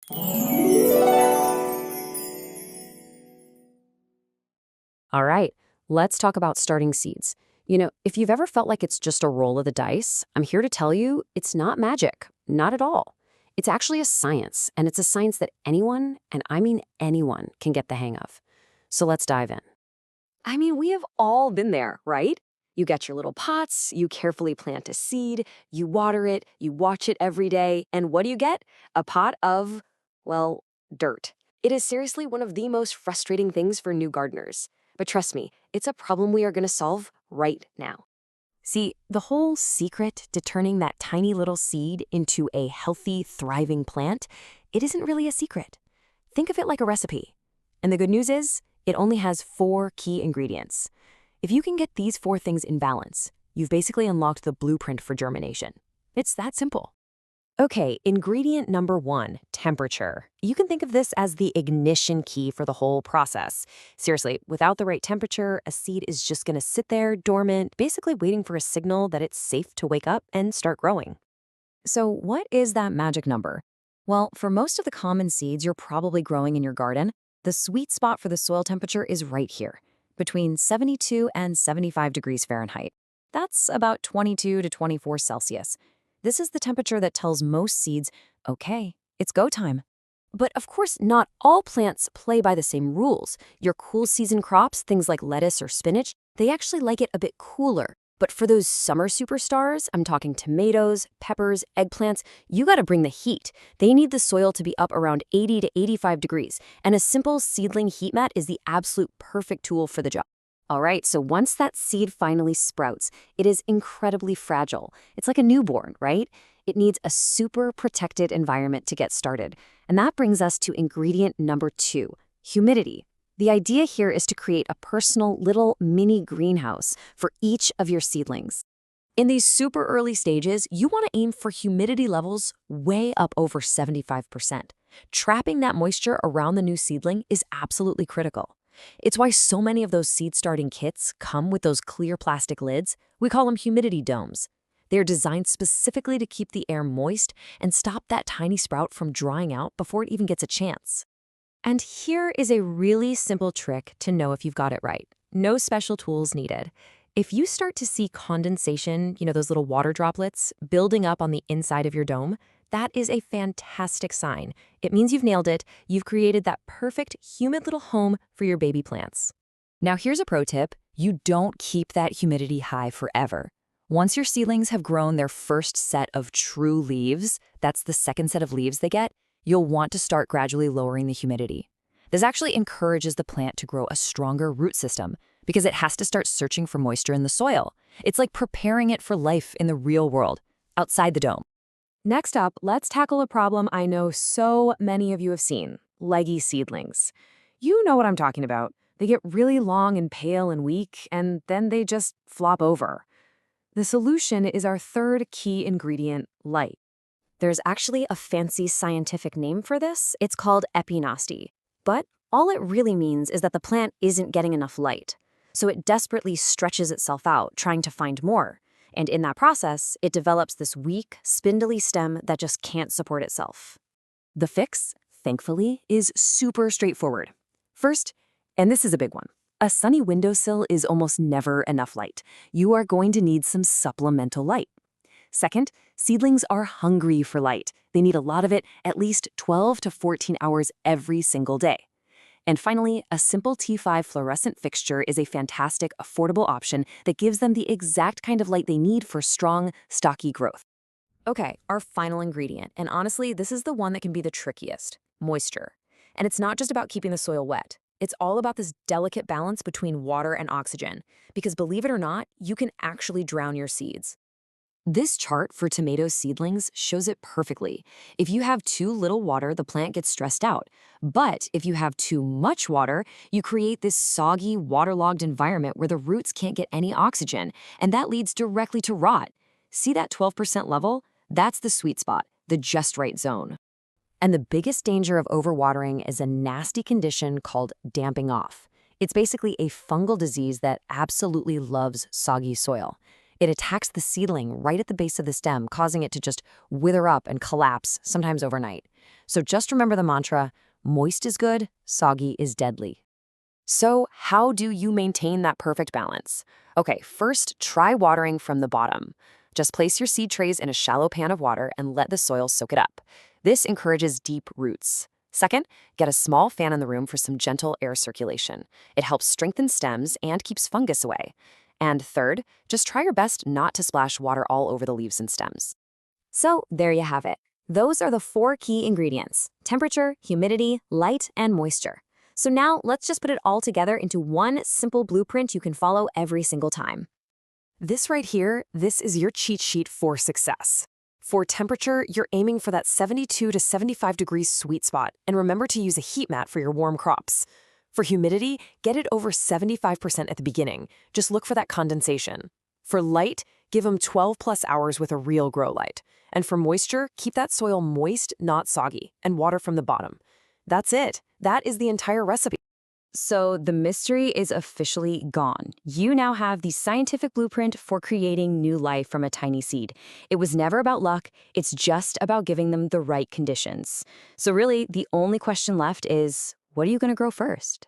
All right, let's talk about starting seeds. If you've ever felt like it's just a roll of the dice, I'm here to tell you it's not magic, not at all. It's actually a science, and it's a science that anyone, and I mean anyone, can get the hang of. So let's dive in. We have all been there, right? You get your little pots, you carefully plant a seed, you water it, you watch it every day, and what do you get? A pot of, well, dirt. It is seriously one of the most frustrating things for new gardeners. But trust me, it's a problem we are going to solve right now. See, the whole secret to turning that tiny little seed into a healthy, thriving plant, it isn't really a secret. Think of it like a recipe. And the good news is, it only has 4 key ingredients. If you can get these 4 things in balance, you've basically unlocked the blueprint for germination. It's that simple. Okay, ingredient number 1, temperature. You can think of this as the ignition key for the whole process. Seriously, without the right temperature, a seed is just going to sit there dormant, basically waiting for a signal that it's safe to wake up and start growing. So what is that magic number? Well, for most of the common seeds you're probably growing in your garden, the sweet spot for the soil temperature is right here, between 72 and 75 degrees Fahrenheit. That's about 22 to 24 Celsius. This is the temperature that tells most seeds, okay, it's go time. But of course, not all plants play by the same rules. Your cool season crops, things like lettuce or spinach, they actually like it a bit cooler. But for those summer superstars, I'm talking tomatoes, peppers, eggplants, you gotta bring the heat. They need the soil to be up around 80 to 85 degrees, and a simple seedling heat mat is the absolute perfect tool for the job. All right, so once that seed finally sprouts, it is incredibly fragile. It's like a newborn, right? It needs a super protected environment to get started. And that brings us to ingredient number 2, humidity. The idea here is to create a personal little mini greenhouse for each of your seedlings. In these super early stages, you want to aim for humidity levels way up over 75%. Trapping that moisture around the new seedling is absolutely critical. It's why so many of those seed starting kits come with those clear plastic lids. We call them humidity domes. They're designed specifically to keep the air moist and stop that tiny sprout from drying out before it even gets a chance. And here is a really simple trick to know if you've got it right. No special tools needed. If you start to see condensation, those little water droplets, building up on the inside of your dome, that is a fantastic sign. It means you've nailed it. You've created that perfect, humid little home for your baby plants. Now here's a pro tip. You don't keep that humidity high forever. Once your seedlings have grown their first set of true leaves, that's the second set of leaves they get, you'll want to start gradually lowering the humidity. This actually encourages the plant to grow a stronger root system because it has to start searching for moisture in the soil. It's like preparing it for life in the real world, outside the dome. Next up, let's tackle a problem I know so many of you have seen, leggy seedlings. You know what I'm talking about. They get really long and pale and weak, and then they just flop over. The solution is our third key ingredient, light. There's actually a fancy scientific name for this. It's called Epinasty. But all it really means is that the plant isn't getting enough light. So it desperately stretches itself out, trying to find more. And in that process, it develops this weak, spindly stem that just can't support itself. The fix, thankfully, is super straightforward. First, and this is a big one, a sunny windowsill is almost never enough light. You are going to need some supplemental light. Second, seedlings are hungry for light. They need a lot of it, at least 12 to 14 hours every single day. And finally, a simple T5 fluorescent fixture is a fantastic, affordable option that gives them the exact kind of light they need for strong, stocky growth. Okay, our final ingredient, and honestly, this is the one that can be the trickiest, moisture. And it's not just about keeping the soil wet. It's all about this delicate balance between water and oxygen, because believe it or not, you can actually drown your seeds. This chart for tomato seedlings shows it perfectly. If you have too little water, the plant gets stressed out. But if you have too much water, you create this soggy, waterlogged environment where the roots can't get any oxygen, and that leads directly to rot. See that 12% level? That's the sweet spot, the just right zone. And the biggest danger of overwatering is a nasty condition called damping off. It's basically a fungal disease that absolutely loves soggy soil. It attacks the seedling right at the base of the stem, causing it to just wither up and collapse, sometimes overnight. So just remember the mantra, moist is good, soggy is deadly. So how do you maintain that perfect balance? Okay, first, try watering from the bottom. Just place your seed trays in a shallow pan of water and let the soil soak it up. This encourages deep roots. Second, get a small fan in the room for some gentle air circulation. It helps strengthen stems and keeps fungus away. And third, just try your best not to splash water all over the leaves and stems. So there you have it. Those are the 4 key ingredients: temperature, humidity, light, and moisture. So now let's just put it all together into one simple blueprint you can follow every single time. This right here, this is your cheat sheet for success. For temperature, you're aiming for that 72 to 75 degrees sweet spot, and remember to use a heat mat for your warm crops. For humidity, get it over 75% at the beginning. Just look for that condensation. For light, give them 12 plus hours with a real grow light. And for moisture, keep that soil moist, not soggy, and water from the bottom. That's it. That is the entire recipe. So the mystery is officially gone. You now have the scientific blueprint for creating new life from a tiny seed. It was never about luck. It's just about giving them the right conditions. So really, the only question left is, what are you going to grow first?